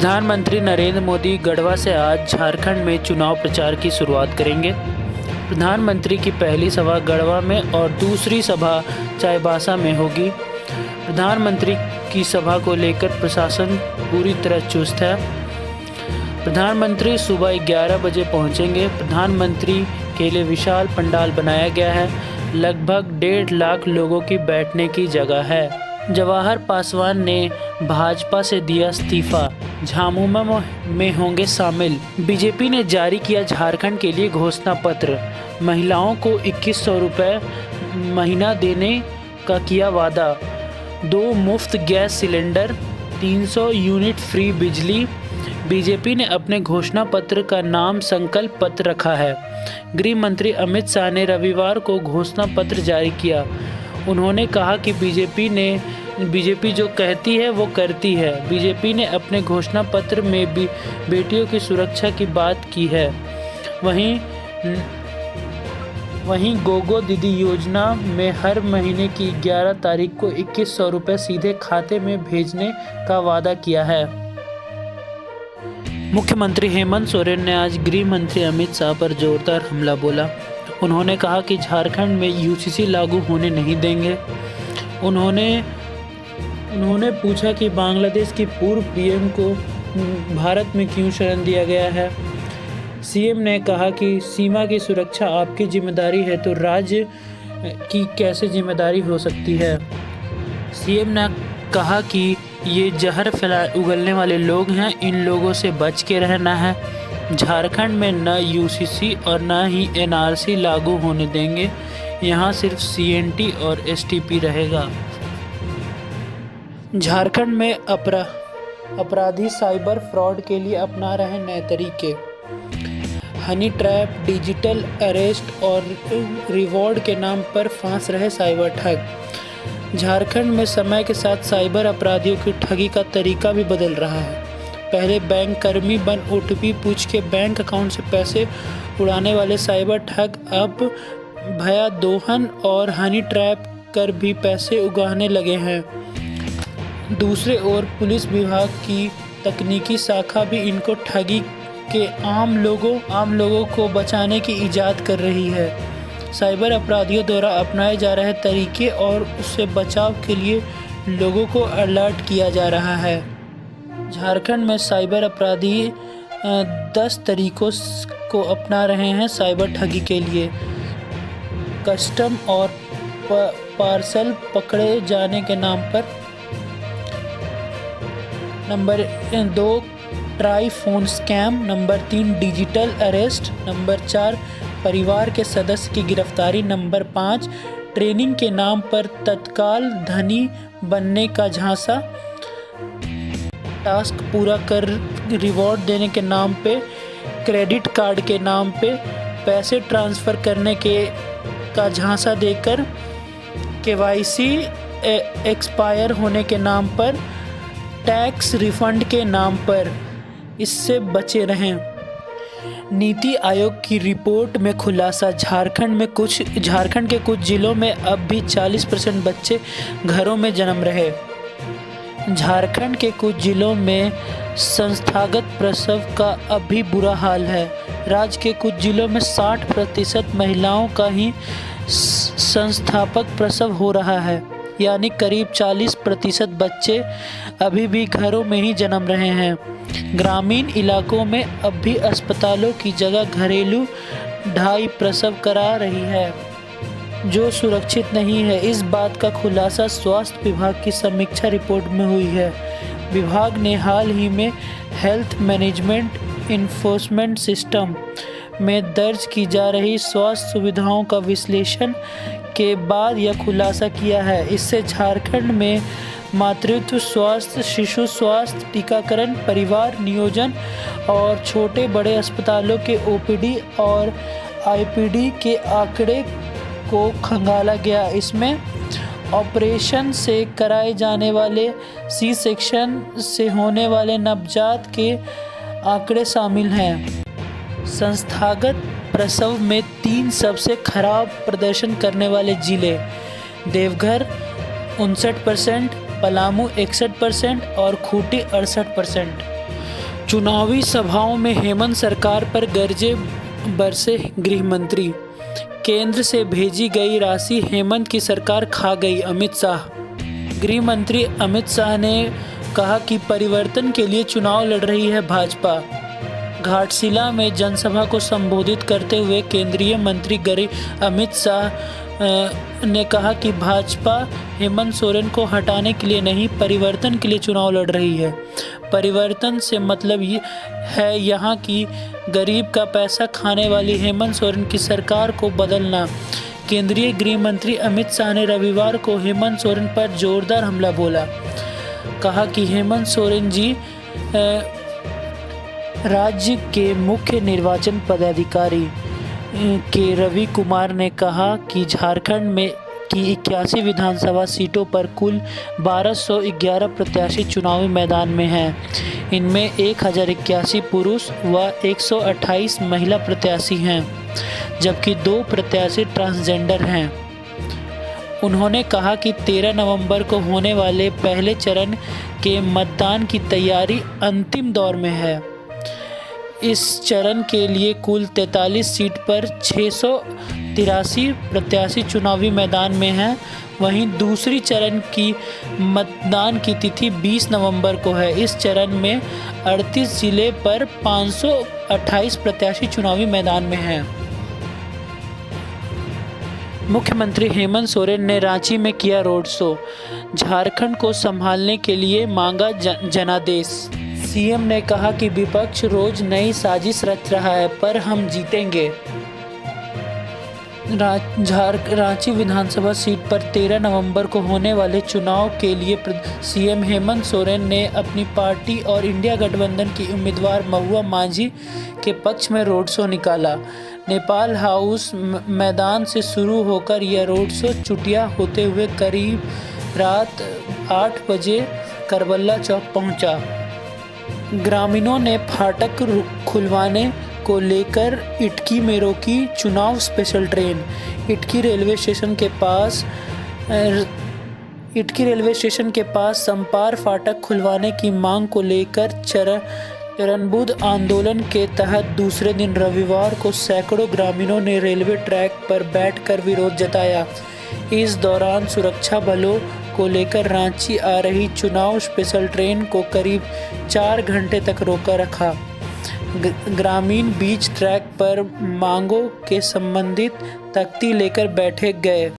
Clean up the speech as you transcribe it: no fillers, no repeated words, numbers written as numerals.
प्रधानमंत्री नरेंद्र मोदी गढ़वा से आज झारखंड में चुनाव प्रचार की शुरुआत करेंगे। प्रधानमंत्री की पहली सभा गढ़वा में और दूसरी सभा चाईबासा में होगी। प्रधानमंत्री की सभा को लेकर प्रशासन पूरी तरह चुस्त है। प्रधानमंत्री सुबह 11 बजे पहुंचेंगे। प्रधानमंत्री के लिए विशाल पंडाल बनाया गया है। लगभग 1.5 लाख लोगों की बैठने की जगह है। जवाहर पासवान ने भाजपा से दिया इस्तीफा, झामुमो में होंगे शामिल। बीजेपी ने जारी किया झारखंड के लिए घोषणा पत्र। महिलाओं को 2100 रुपये महीना देने का किया वादा। 2 मुफ्त गैस सिलेंडर, 300 यूनिट फ्री बिजली। बीजेपी ने अपने घोषणा पत्र का नाम संकल्प पत्र रखा है। गृह मंत्री अमित शाह ने रविवार को घोषणा पत्र जारी किया। उन्होंने कहा कि बीजेपी जो कहती है वो करती है। बीजेपी ने अपने घोषणा पत्र में भी बेटियों की सुरक्षा की बात की है। वहीं गोगो दीदी योजना में हर महीने की 11 तारीख को 2100 रुपये सीधे खाते में भेजने का वादा किया है। मुख्यमंत्री हेमंत सोरेन ने आज गृह मंत्री अमित शाह पर जोरदार हमला बोला। उन्होंने कहा कि झारखंड में यूसीसी लागू होने नहीं देंगे। उन्होंने पूछा कि बांग्लादेश की पूर्व पीएम को भारत में क्यों शरण दिया गया है। सीएम ने कहा कि सीमा की सुरक्षा आपकी जिम्मेदारी है तो राज्य की कैसे जिम्मेदारी हो सकती है। सीएम ने कहा कि ये जहर उगलने वाले लोग हैं, इन लोगों से बच के रहना है। झारखंड में न यूसीसी और न ही एनआरसी लागू होने देंगे। यहाँ सिर्फ सीएनटी और एसटीपी रहेगा। झारखंड में अपराधी साइबर फ्रॉड के लिए अपना रहे नए तरीके। हनी ट्रैप, डिजिटल अरेस्ट और रिवॉर्ड के नाम पर फांस रहे साइबर ठग। झारखंड में समय के साथ साइबर अपराधियों की ठगी का तरीका भी बदल रहा है। पहले बैंक कर्मी बन ओटीपी पूछ के बैंक अकाउंट से पैसे उड़ाने वाले साइबर ठग अब भया दोहन और हनी ट्रैप कर भी पैसे उगाने लगे हैं। दूसरे ओर पुलिस विभाग की तकनीकी शाखा भी इनको ठगी के आम लोगों को बचाने की इजाद कर रही है। साइबर अपराधियों द्वारा अपनाए जा रहे तरीके और उससे बचाव के लिए लोगों को अलर्ट किया जा रहा है। झारखंड में साइबर अपराधी 10 तरीकों को अपना रहे हैं साइबर ठगी के लिए। कस्टम और पार्सल पकड़े जाने के नाम पर। Number 2 try phone scam. Number 3 digital arrest. Number 4 परिवार के सदस्य की गिरफ्तारी। नंबर 5 ट्रेनिंग के नाम पर तत्काल धनी बनने का झांसा। टास्क पूरा कर रिवॉर्ड देने के नाम पे, क्रेडिट कार्ड के नाम पे पैसे ट्रांसफ़र करने का झांसा देकर, केवाईसी एक्सपायर होने के नाम पर, टैक्स रिफंड के नाम पर। इससे बचे रहें। नीति आयोग की रिपोर्ट में खुलासा। झारखंड के कुछ जिलों में अब भी 40% बच्चे घरों में जन्म रहे। झारखंड के कुछ जिलों में संस्थागत प्रसव का अब भी बुरा हाल है। राज्य के कुछ जिलों में 60% महिलाओं का ही संस्थापक प्रसव हो रहा है, यानी करीब 40% बच्चे अभी भी घरों में ही जन्म रहे हैं। ग्रामीण इलाकों में अब भी अस्पतालों की जगह घरेलू ढाई प्रसव करा रही है, जो सुरक्षित नहीं है। इस बात का खुलासा स्वास्थ्य विभाग की समीक्षा रिपोर्ट में हुई है। विभाग ने हाल ही में हेल्थ मैनेजमेंट इन्फोर्समेंट सिस्टम में दर्ज की जा रही स्वास्थ्य सुविधाओं का विश्लेषण के बाद यह खुलासा किया है। इससे झारखंड में मातृत्व स्वास्थ्य, शिशु स्वास्थ्य, टीकाकरण, परिवार नियोजन और छोटे बड़े अस्पतालों के ओपीडी और आईपीडी के आंकड़े को खंगाला गया। इसमें ऑपरेशन से कराए जाने वाले सी सेक्शन से होने वाले नवजात के आंकड़े शामिल हैं। संस्थागत प्रसव में 3 सबसे खराब प्रदर्शन करने वाले जिले देवघर 59%, पलामू 61% और खूंटी 68%। चुनावी सभाओं में हेमंत सरकार पर गरजे बरसे गृह मंत्री। केंद्र से भेजी गई राशि हेमंत की सरकार खा गई, अमित शाह। गृह मंत्री अमित शाह ने कहा कि परिवर्तन के लिए चुनाव लड़ रही है भाजपा। घाटशिला में जनसभा को संबोधित करते हुए केंद्रीय मंत्री गृह अमित शाह ने कहा कि भाजपा हेमंत सोरेन को हटाने के लिए नहीं, परिवर्तन के लिए चुनाव लड़ रही है। परिवर्तन से मतलब ये है यहाँ की गरीब का पैसा खाने वाली हेमंत सोरेन की सरकार को बदलना। केंद्रीय गृह मंत्री अमित शाह ने रविवार को हेमंत सोरेन पर जोरदार हमला बोला। कहा कि हेमंत सोरेन जी राज्य के मुख्य निर्वाचन पदाधिकारी के रवि कुमार ने कहा कि झारखंड में की 81 विधानसभा सीटों पर कुल 1211 प्रत्याशी चुनावी मैदान में हैं। इनमें 1081 पुरुष व 128 महिला प्रत्याशी हैं, जबकि 2 प्रत्याशी ट्रांसजेंडर हैं। उन्होंने कहा कि 13 नवंबर को होने वाले पहले चरण के मतदान की तैयारी अंतिम दौर में है। इस चरण के लिए कुल 43 सीट पर 683 प्रत्याशी चुनावी मैदान में हैं। वहीं दूसरी चरण की मतदान की तिथि 20 नवंबर को है। इस चरण में 38 जिले पर 528 प्रत्याशी चुनावी मैदान में हैं। मुख्यमंत्री हेमंत सोरेन ने रांची में किया रोड शो। झारखंड को संभालने के लिए मांगा जनादेश। सीएम ने कहा कि विपक्ष रोज नई साजिश रच रहा है, पर हम जीतेंगे। रांची विधानसभा सीट पर 13 नवंबर को होने वाले चुनाव के लिए सीएम हेमंत सोरेन ने अपनी पार्टी और इंडिया गठबंधन की उम्मीदवार महुआ माझी के पक्ष में रोड शो निकाला। नेपाल हाउस मैदान से शुरू होकर यह रोड शो चुटिया होते हुए करीब रात 8 बजे करबला चौक पहुंचा। ग्रामीणों ने फाटक खुलवाने को लेकर इटकी में रोकी चुनाव special train. Itki railway station के पास संपार फाटक खुलवाने की मांग को लेकर चरणबद्ध आंदोलन के तहत दूसरे दिन रविवार को सैकड़ों ग्रामीणों ने रेलवे ट्रैक पर बैठकर विरोध जताया। इस दौरान सुरक्षा बलों को लेकर रांची आ रही चुनाव स्पेशल ट्रेन को करीब 4 घंटे तक रोका रखा। ग्रामीण बीच ट्रैक पर मांगों के संबंधित तख्ती लेकर बैठे गए।